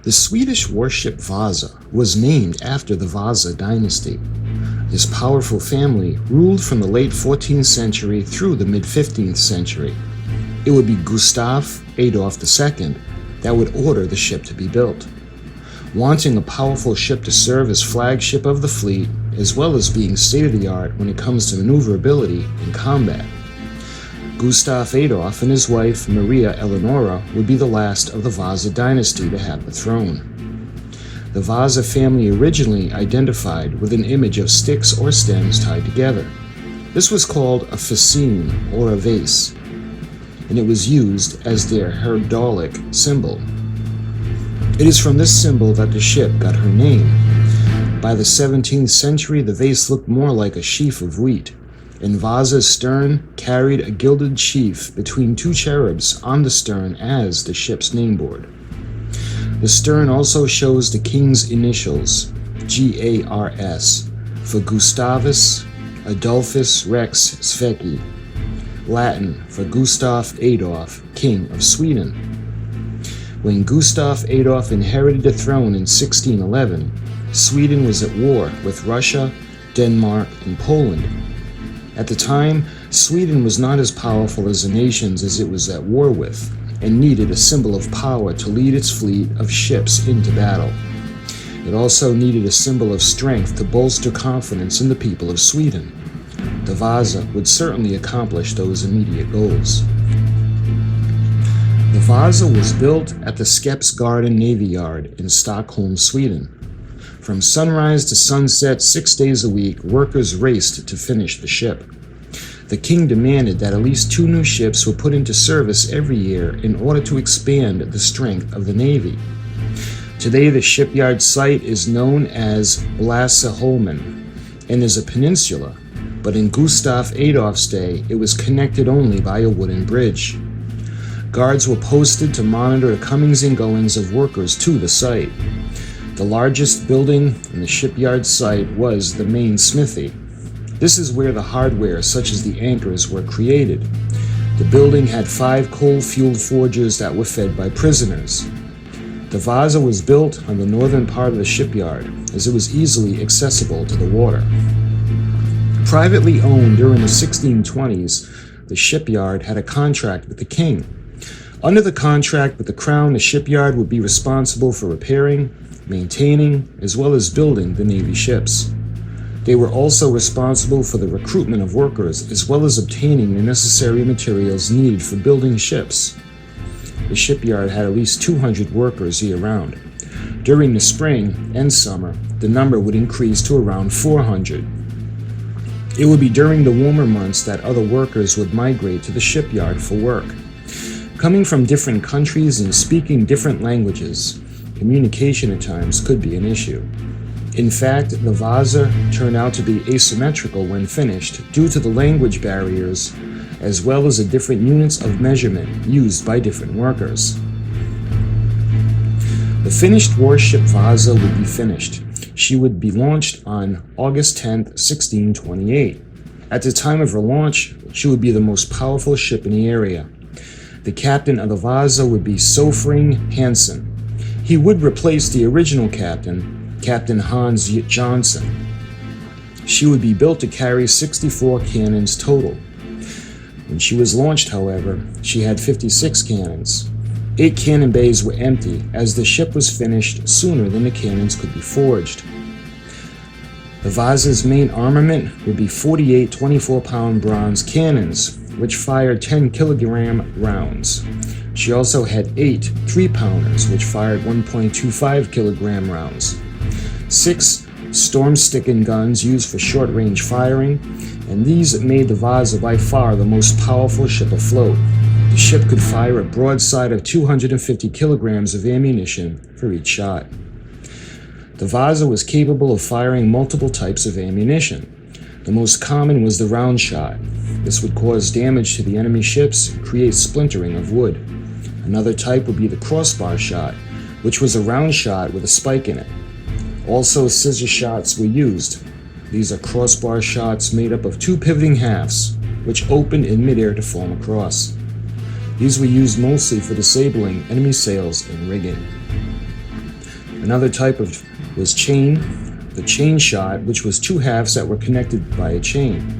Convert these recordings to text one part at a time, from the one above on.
The Swedish warship VASA was named after the VASA Dynasty. This powerful family ruled from the late 14th century through the mid-15th century. It would be Gustav Adolf II that would order the ship to be built. Wanting a powerful ship to serve as flagship of the fleet, as well as being state-of-the-art when it comes to maneuverability in combat, Gustav Adolf and his wife Maria Eleonora would be the last of the VASA dynasty to have the throne. The VASA family originally identified with an image of sticks or stems tied together. This was called a fascine or a vase, and it was used as their heraldic symbol. It is from this symbol that the ship got her name. By the 17th century, the vase looked more like a sheaf of wheat, and Vasa's stern carried a gilded sheaf between two cherubs on the stern as the ship's nameboard. The stern also shows the king's initials, GARS, for Gustavus Adolphus Rex Sveki, Latin for Gustav Adolf, King of Sweden. When Gustav Adolf inherited the throne in 1611, Sweden was at war with Russia, Denmark, and Poland. At the time, Sweden was not as powerful as the nations as it was at war with, and needed a symbol of power to lead its fleet of ships into battle. It also needed a symbol of strength to bolster confidence in the people of Sweden. The VASA would certainly accomplish those immediate goals. The VASA was built at the Skeppsgarden Navy Yard in Stockholm, Sweden. From sunrise to sunset, 6 days a week, workers raced to finish the ship. The king demanded that at least 2 new ships were put into service every year in order to expand the strength of the Navy. Today, the shipyard site is known as Blasieholmen and is a peninsula, but in Gustav Adolf's day, it was connected only by a wooden bridge. Guards were posted to monitor the comings and goings of workers to the site. The largest building in the shipyard site was the main smithy. This is where the hardware, such as the anchors, were created. The building had 5 coal-fueled forges that were fed by prisoners. The VASA was built on the northern part of the shipyard, as it was easily accessible to the water. Privately owned during the 1620s, the shipyard had a contract with the king. Under the contract with the crown, the shipyard would be responsible for repairing, maintaining, as well as building the Navy ships. They were also responsible for the recruitment of workers, as well as obtaining the necessary materials needed for building ships. The shipyard had at least 200 workers year-round. During the spring and summer, the number would increase to around 400. It would be during the warmer months that other workers would migrate to the shipyard for work. Coming from different countries and speaking different languages, communication at times could be an issue. In fact, the VASA turned out to be asymmetrical when finished due to the language barriers, as well as the different units of measurement used by different workers. The finished warship VASA would be finished. She would be launched on August 10, 1628. At the time of her launch, she would be the most powerful ship in the area. The captain of the VASA would be Sofring Hansen. He would replace the original captain, Captain Hans Johnson. She would be built to carry 64 cannons total. When she was launched, however, she had 56 cannons. 8 cannon bays were empty, as the ship was finished sooner than the cannons could be forged. The VASA's main armament would be 48 24-pound bronze cannons, which fired 10-kilogram rounds. She also had 8 3-pounders, which fired 1.25-kilogram rounds. 6 storm-sticken guns used for short-range firing, and these made the VASA by far the most powerful ship afloat. The ship could fire a broadside of 250 kilograms of ammunition for each shot. The VASA was capable of firing multiple types of ammunition. The most common was the round shot. This would cause damage to the enemy ships and create splintering of wood. Another type would be the crossbar shot, which was a round shot with a spike in it. Also, scissor shots were used. These are crossbar shots made up of 2 pivoting halves, which opened in midair to form a cross. These were used mostly for disabling enemy sails and rigging. Another type was the chain shot, which was two halves that were connected by a chain.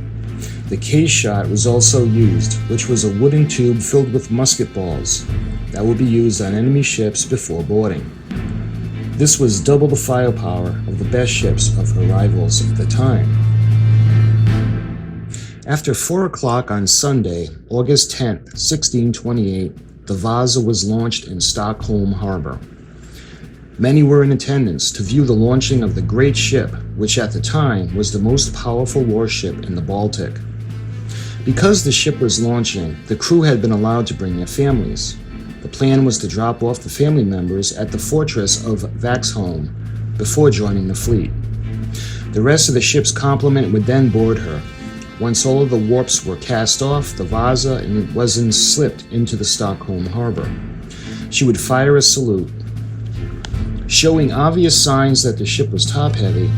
The case shot was also used, which was a wooden tube filled with musket balls that would be used on enemy ships before boarding. This was double the firepower of the best ships of her rivals at the time. After 4 o'clock on Sunday, August 10, 1628, the VASA was launched in Stockholm Harbor. Many were in attendance to view the launching of the great ship, which at the time was the most powerful warship in the Baltic. Because the ship was launching, the crew had been allowed to bring their families. The plan was to drop off the family members at the fortress of Vaxholm before joining the fleet. The rest of the ship's complement would then board her. Once all of the warps were cast off, the VASA was slipped into the Stockholm harbor. She would fire a salute, showing obvious signs that the ship was top-heavy.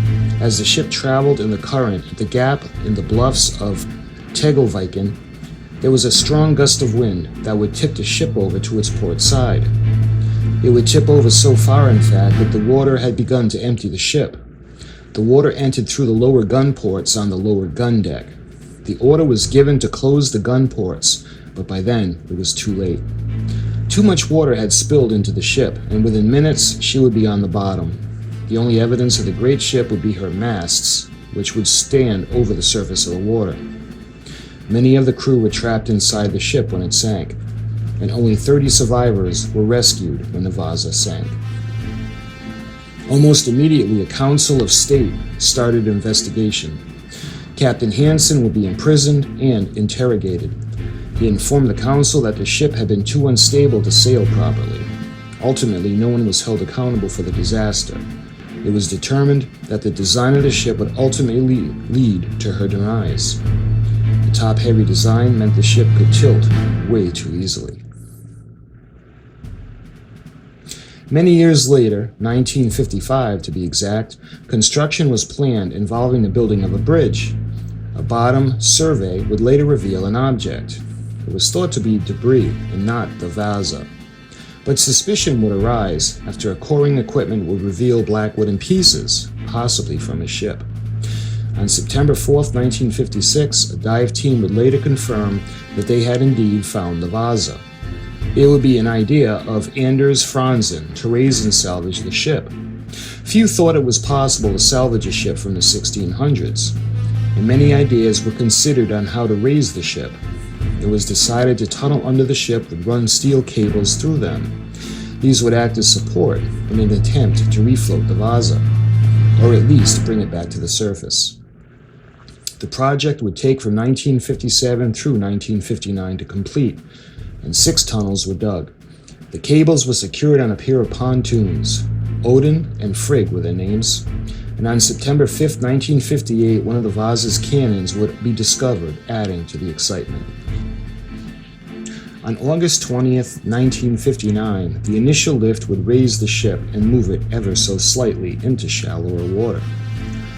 As the ship traveled in the current at the gap in the bluffs of Tegelviken, there was a strong gust of wind that would tip the ship over to its port side. It would tip over so far, in fact, that the water had begun to empty the ship. The water entered through the lower gun ports on the lower gun deck. The order was given to close the gun ports, but by then it was too late. Too much water had spilled into the ship, and within minutes she would be on the bottom. The only evidence of the great ship would be her masts, which would stand over the surface of the water. Many of the crew were trapped inside the ship when it sank, and only 30 survivors were rescued when the VASA sank. Almost immediately, a council of state started an investigation. Captain Hansen would be imprisoned and interrogated. He informed the council that the ship had been too unstable to sail properly. Ultimately, no one was held accountable for the disaster. It was determined that the design of the ship would ultimately lead to her demise. The top-heavy design meant the ship could tilt way too easily. Many years later, 1955 to be exact, construction was planned involving the building of a bridge. A bottom survey would later reveal an object. It was thought to be debris and not the VASA. But suspicion would arise after a coring equipment would reveal black wooden pieces, possibly from a ship. On September 4, 1956, a dive team would later confirm that they had indeed found the VASA. It would be an idea of Anders Franzen to raise and salvage the ship. Few thought it was possible to salvage a ship from the 1600s, and many ideas were considered on how to raise the ship. It was decided to tunnel under the ship and run steel cables through them. These would act as support in an attempt to refloat the VASA, or at least bring it back to the surface. The project would take from 1957 through 1959 to complete, and 6 tunnels were dug. The cables were secured on a pair of pontoons. Odin and Frigg were their names. And on September 5, 1958, one of the VASA's cannons would be discovered, adding to the excitement. On August 20th, 1959, the initial lift would raise the ship and move it ever so slightly into shallower water.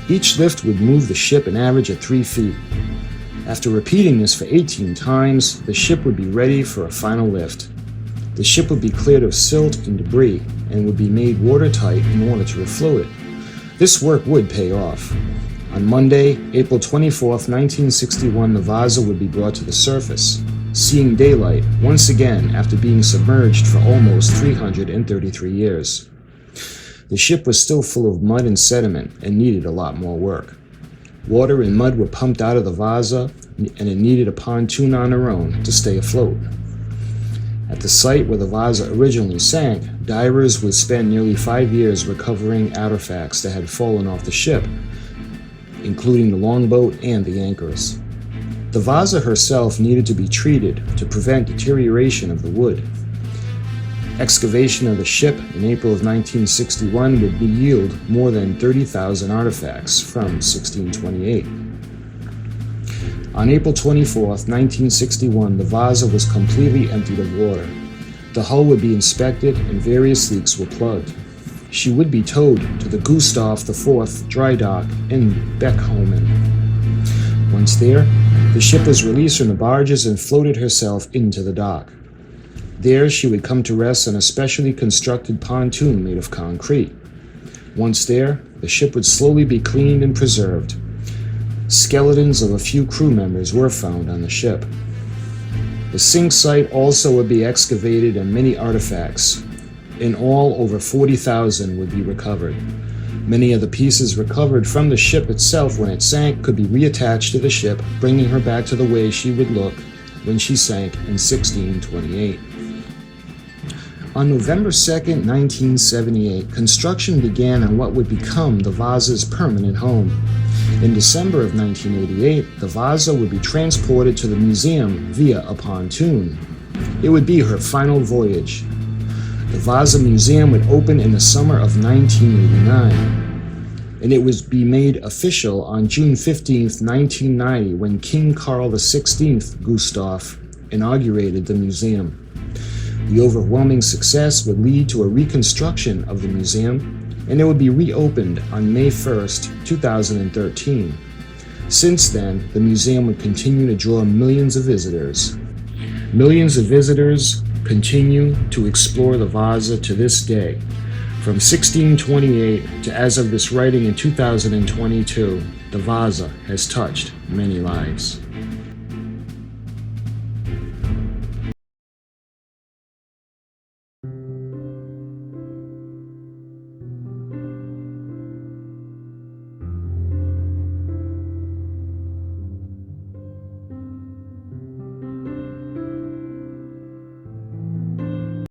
Each lift would move the ship an average of 3 feet. After repeating this for 18 times, the ship would be ready for a final lift. The ship would be cleared of silt and debris and would be made watertight in order to refloat it. This work would pay off. On Monday, April 24, 1961, the VASA would be brought to the surface, seeing daylight once again after being submerged for almost 333 years. The ship was still full of mud and sediment and needed a lot more work. Water and mud were pumped out of the VASA, and it needed a pontoon on her own to stay afloat. At the site where the VASA originally sank, divers would spend nearly 5 years recovering artifacts that had fallen off the ship, including the longboat and the anchors. The VASA herself needed to be treated to prevent deterioration of the wood. Excavation of the ship in April of 1961 would yield more than 30,000 artifacts from 1628. On April 24, 1961, the VASA was completely emptied of water. The hull would be inspected and various leaks were plugged. She would be towed to the Gustav IV dry dock in Beckholmen. Once there, the ship was released from the barges and floated herself into the dock. There she would come to rest on a specially constructed pontoon made of concrete. Once there, the ship would slowly be cleaned and preserved. Skeletons of a few crew members were found on the ship. The sink site also would be excavated and many artifacts. In all, over 40,000 would be recovered. Many of the pieces recovered from the ship itself when it sank could be reattached to the ship, bringing her back to the way she would look when she sank in 1628. On November 2, 1978, construction began on what would become the VASA's permanent home. In December of 1988, the VASA would be transported to the museum via a pontoon. It would be her final voyage. The VASA Museum would open in the summer of 1989, and it would be made official on June 15, 1990, when King Carl XVI Gustav inaugurated the museum. The overwhelming success would lead to a reconstruction of the museum, and it would be reopened on May 1, 2013. Since then, the museum would continue to draw millions of visitors. Millions of visitors continue to explore the VASA to this day. From 1628 to as of this writing in 2022, the VASA has touched many lives.